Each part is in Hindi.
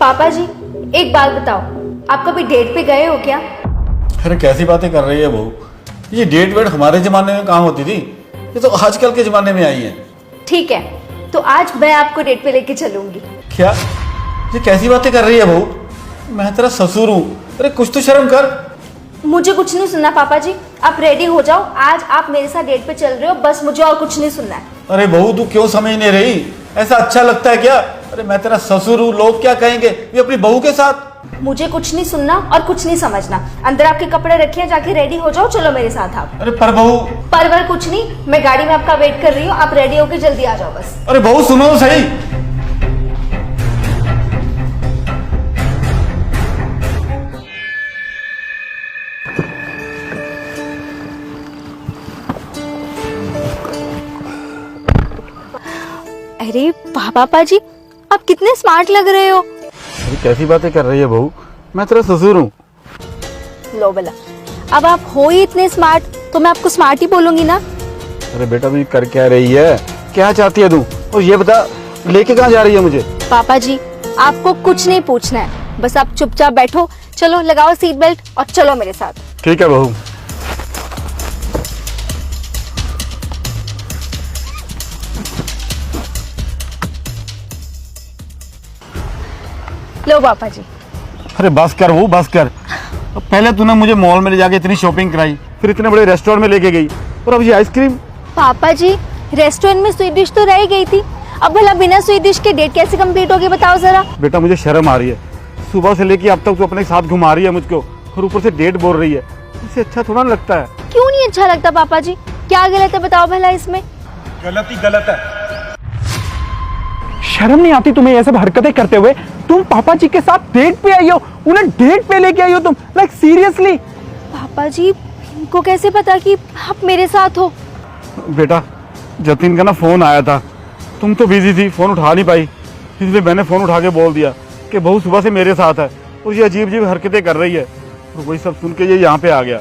पापा जी, एक बात बताओ, आप कभी डेट पे गए हो क्या? अरे कैसी बातें कर रही है बहू। ये डेट वेट हमारे जमाने में कहाँ होती थी, ये तो आजकल के जमाने में आई है। ठीक है, तो आज मैं आपको डेट पे लेके चलूंगी। क्या ये कैसी बातें कर रही है बहू? मैं तेरा ससुर हूँ, अरे कुछ तो शर्म कर। मुझे कुछ नहीं सुनना पापा जी, आप रेडी हो जाओ, आज आप मेरे साथ डेट पे चल रहे हो, बस मुझे और कुछ नहीं सुनना है। अरे बहू तू क्यों समझ नहीं रही? ऐसा अच्छा लगता है क्या? अरे मैं तेरा ससुर हूँ, लोग क्या कहेंगे ये अपनी बहू के साथ। मुझे कुछ नहीं सुनना और कुछ नहीं समझना। अंदर आपके कपड़े रखिए, जाके रेडी हो जाओ, चलो मेरे साथ आप। अरे पर बहू। परवर कुछ नहीं, मैं गाड़ी में आपका वेट कर रही हूँ, आप रेडी होके जल्दी आ जाओ बस। अरे बहू सुनो तो सही। अरे वाह पापा जी, आप कितने स्मार्ट लग रहे हो। अरे कैसी बातें कर रही है बहू, मैं तेरा ससुर हूँ। लो भला, अब आप हो ही इतने स्मार्ट तो मैं आपको स्मार्ट ही बोलूंगी ना। अरे बेटा तू कर क्या रही है, क्या चाहती है तू? और ये बता लेके कहाँ जा रही है मुझे? पापा जी, आपको कुछ नहीं पूछना है, बस आप चुपचाप बैठो, चलो लगाओ सीट बेल्ट और चलो मेरे साथ। ठीक है बहू। लो पापा जी। अरे बस कर वो बस कर। पहले तूने मुझे मॉल में ले जाके इतनी शॉपिंग कराई, फिर इतने बड़े रेस्टोरेंट में लेके गई, और अब ये आइसक्रीम। पापा जी, रेस्टोरेंट में स्वीट डिश तो रह गई थी, अब भला बिना स्वीट डिश के डेट कैसे कंप्लीट होगी बताओ जरा। बेटा मुझे शर्म आ रही है, सुबह से लेके अब तक तू अपने साथ घुमा रही है मुझको, और ऊपर से डेट बोल रही है। इससे अच्छा थोड़ा ना लगता है। क्यों नहीं अच्छा लगता पापा जी? क्या गलत है बताओ भला इसमें? गलत ही गलत है। शर्म नहीं आती तुम्हें ये सब हरकतें करते हुए? तुम पापा जी के साथ डेट पे आई हो, उन्हें डेट पे लेके आई हो तुम, लाइक सीरियसली? पापा जी को कैसे पता कि आप मेरे साथ हो? बेटा जतिन का ना फोन आया था, तुम तो बिजी थी, फोन उठा नहीं पाई, इसलिए मैंने फोन उठा के बोल दिया कि बहू सुबह से मेरे साथ है और ये अजीब अजीब हरकतें कर रही है, और वही सब सुन के ये यहाँ पे आ गया।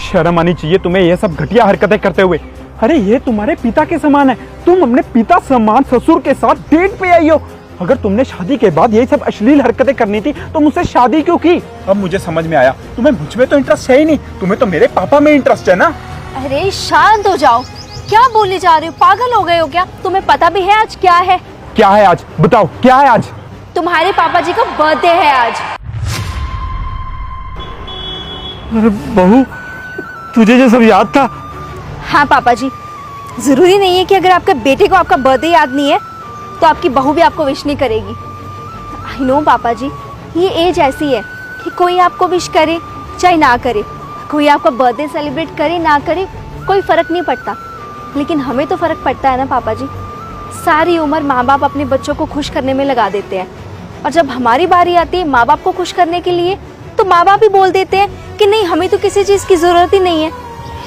शर्म आनी चाहिए तुम्हें ये सब घटिया हरकतें करते हुए। अरे ये तुम्हारे पिता के समान है, तुम अपने पिता समान ससुर के साथ डेट पे आई हो। अगर तुमने शादी के बाद यही सब अश्लील हरकतें करनी थी तो मुझसे शादी क्यों की? अब मुझे समझ में आया, तुम्हें मुझ में तो इंटरेस्ट है ही नहीं, तुम्हें तो मेरे पापा में इंटरेस्ट है ना। अरे शांत हो जाओ, क्या बोले जा रहे हो? पागल हो गए हो क्या? तुम्हें पता भी है आज क्या है? क्या है आज? बताओ क्या है आज? तुम्हारे पापा जी का बर्थडे है आज। अरे बहू तुझे ये सब याद था? हाँ पापा जी, जरूरी नहीं है कि अगर आपके बेटे को आपका बर्थडे याद नहीं है तो आपकी बहू भी आपको विश नहीं करेगी। आई नो पापा जी, ये एज ऐसी है कि कोई आपको विश करे चाहे ना करे, कोई आपका बर्थडे सेलिब्रेट करे ना करे, कोई फर्क नहीं पड़ता, लेकिन हमें तो फर्क पड़ता है ना पापा जी। सारी उम्र माँ बाप अपने बच्चों को खुश करने में लगा देते हैं, और जब हमारी बारी आती है माँ बाप को खुश करने के लिए तो माँ बाप ही बोल देते हैं कि नहीं, हमें तो किसी चीज़ की ज़रूरत ही नहीं है।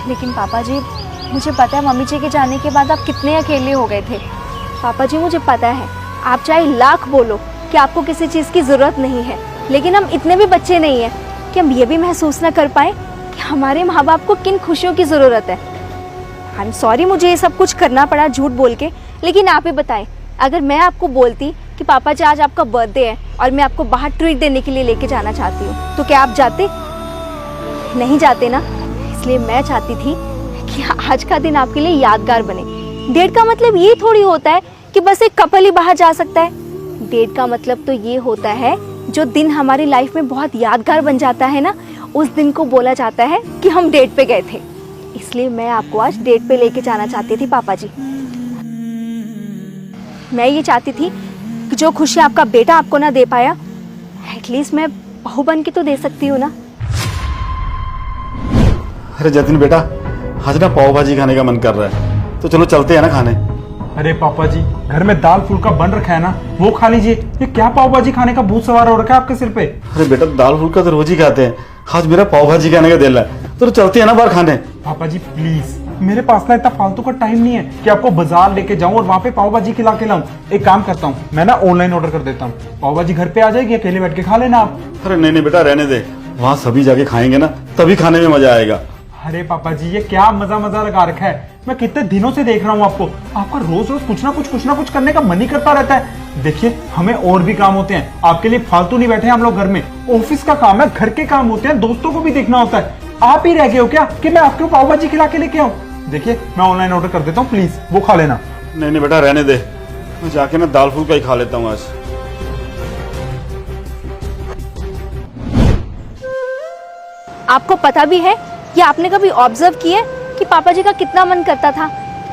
लेकिन पापा जी मुझे पता है मम्मी जी के जाने के बाद आप कितने अकेले हो गए थे। पापा जी मुझे पता है, आप चाहे लाख बोलो कि आपको किसी चीज़ की ज़रूरत नहीं है, लेकिन हम इतने भी बच्चे नहीं हैं कि हम ये भी महसूस ना कर पाए कि हमारे माँ बाप को किन खुशियों की ज़रूरत है। आई एम सॉरी मुझे ये सब कुछ करना पड़ा झूठ बोल के, लेकिन आप ही बताएं, अगर मैं आपको बोलती कि पापा जी आज आपका बर्थडे है और मैं आपको बाहर ट्रीट देने के लिए लेके जाना चाहती हूँ, तो क्या आप जाते? नहीं जाते ना। इसलिए मैं चाहती थी कि आज का दिन आपके लिए यादगार बने। डेट का मतलब ये थोड़ी होता है कि बस एक कपल ही बाहर जा सकता है। डेट का मतलब तो ये होता है जो दिन हमारी लाइफ में बहुत यादगार बन जाता है ना, उस दिन को बोला जाता है कि हम डेट पे गए थे। इसलिए मैं आपको आज डेट पे लेके जाना चाहती थी पापा जी। मैं ये चाहती थी कि जो खुशी आपका बेटा आपको ना दे पाया, एटलीस्ट मैं बहू बन के तो दे सकती हूँ ना। अरे जतिन बेटा, आज ना पाव भाजी खाने का मन कर रहा है, तो चलो चलते हैं ना खाने। अरे पापा जी, घर में दाल फुल्का बन रखा है ना, वो खा लीजिए। ये क्या पाव भाजी खाने का भूत सवार हो रखा है आपके सिर पे? अरे बेटा दाल फुल्का तो रोज ही खाते हैं, आज मेरा पाव भाजी खाने का दिल है, तो चलते हैं ना बाहर खाने। पापा जी प्लीज, मेरे पास ना इतना फालतू का टाइम नहीं है कि आपको बाजार लेके जाऊं और वहाँ पे पाव भाजी खिला के लाऊं। एक काम करता हूँ, मैं ना ऑनलाइन ऑर्डर कर देता हूँ, पाव भाजी घर पे आ जाएगी, अकेले बैठ के खा लेना आप। अरे नहीं नहीं बेटा रहने दे, वहाँ सभी जाके खाएंगे ना तभी खाने में मजा आएगा। अरे पापा जी ये क्या मजा मजा लगा रखा है, मैं कितने दिनों से देख रहा हूँ आपको, आपका रोज रोज कुछ ना कुछ करने का मन ही करता रहता है। देखिए हमें और भी काम होते हैं, आपके लिए फालतू नहीं बैठे हम लोग घर में। ऑफिस का काम है, घर के काम होते हैं, दोस्तों को भी देखना होता है। आप ही रह गए हो क्या कि मैं आपको पाव भाजी खिला के लेके आऊँ? देखिए मैं ऑनलाइन ऑर्डर कर देता हूँ, प्लीज वो खा लेना। नहीं नहीं बेटा रहने दे, मैं जाके ना दाल फुल्का ही खा लेता हूँ आज। आपको पता भी है या आपने कभी ऑब्जर्व किया कि पापा जी का कितना मन करता था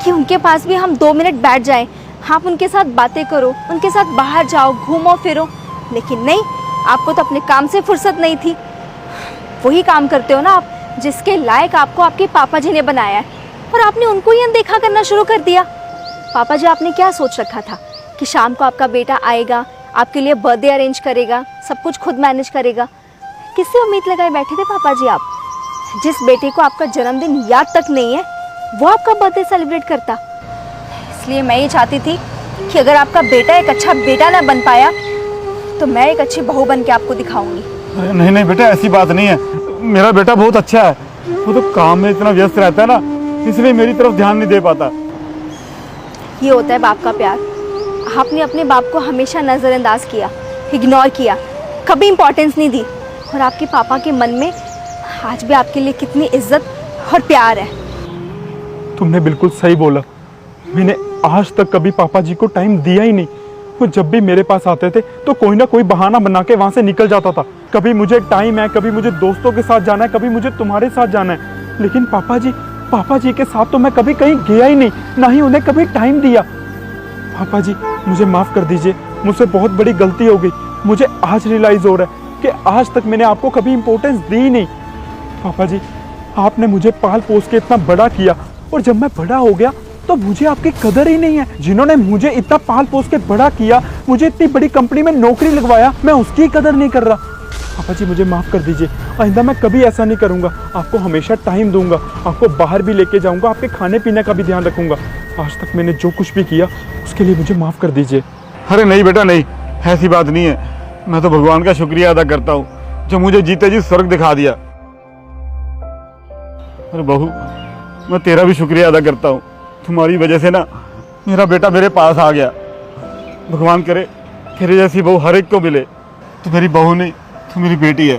कि उनके पास भी हम 2 मिनट बैठ जाएं, आप उनके साथ बातें करो, उनके साथ बाहर जाओ, घूमो फिरो। लेकिन नहीं, आपको तो अपने काम से फुर्सत नहीं थी। वही काम करते हो ना आप जिसके लायक आपको आपके पापा जी ने बनाया है, और आपने उनको ही अनदेखा करना शुरू कर दिया। पापा जी आपने क्या सोच रखा था कि शाम को आपका बेटा आएगा, आपके लिए बर्थडे अरेंज करेगा, सब कुछ खुद मैनेज करेगा? किससे उम्मीद लगाए बैठे थे पापा जी आप? जिस बेटे को आपका जन्मदिन याद तक नहीं है वो आपका बर्थडे सेलिब्रेट करता। इसलिए मैं ये चाहती थी कि अगर आपका बेटा एक अच्छा बेटा ना बन पाया तो मैं एक अच्छी बहू बन के आपको दिखाऊंगी। अरे नहीं नहीं बेटा, ऐसी बात नहीं है। मेरा बेटा बहुत अच्छा है, वो तो काम में इतना व्यस्त रहता है ना, इसलिए मेरी तरफ ध्यान नहीं दे पाता। ये होता है बाप का प्यार। आपने अपने बाप को हमेशा नज़रअंदाज किया, इग्नोर किया, कभी इंपॉर्टेंस नहीं दी, और आपके पापा के मन में आज भी आपके लिए कितनी इज्जत और प्यार है। तुमने बिल्कुल सही बोला, मैंने आज तक कभी पापा जी को टाइम दिया ही नहीं। वो जब भी मेरे पास आते थे तो कोई ना कोई बहाना बना के वहां से निकल जाता था। कभी मुझे टाइम है, कभी मुझे दोस्तों के साथ जाना है, कभी मुझे तुम्हारे साथ जाना है। लेकिन पापा जी के साथ तो मैं कभी कहीं गया ही नहीं, ना ही उन्हें कभी टाइम दिया। पापा जी मुझे माफ कर दीजिए, मुझसे बहुत बड़ी गलती हो गई। मुझे आज रियलाइज हो रहा है कि आज तक मैंने आपको कभी इंपॉर्टेंस दी नहीं। पापा जी आपने मुझे पाल पोस के इतना बड़ा किया, और जब मैं बड़ा हो गया तो मुझे आपकी कदर ही नहीं है। जिन्होंने मुझे इतना पाल पोस के बड़ा किया, मुझे इतनी बड़ी कंपनी में नौकरी लगवाया, मैं उसकी कदर नहीं कर रहा। पापा जी मुझे माफ कर दीजिए, आइंदा मैं कभी ऐसा नहीं करूंगा। आपको हमेशा टाइम दूंगा, आपको बाहर भी लेके जाऊंगा, आपके खाने पीने का भी ध्यान रखूंगा। आज तक मैंने जो कुछ भी किया उसके लिए मुझे माफ कर दीजिए। अरे नहीं बेटा नहीं, ऐसी बात नहीं है। मैं तो भगवान का शुक्रिया अदा करता हूँ जो मुझे जीते जी स्वर्ग दिखा दिया। अरे बहू, मैं तेरा भी शुक्रिया अदा करता हूँ। तुम्हारी वजह से ना मेरा बेटा मेरे पास आ गया। भगवान करे तेरे जैसी बहू हर एक को मिले। तो मेरी बहू नहीं, तो मेरी बेटी है।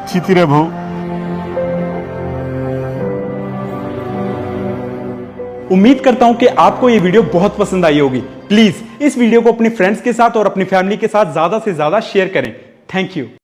जीती रहे बहू। उम्मीद करता हूं कि आपको ये वीडियो बहुत पसंद आई होगी। प्लीज इस वीडियो को अपने फ्रेंड्स के साथ और अपनी फैमिली के साथ ज्यादा से ज्यादा शेयर करें। Thank you.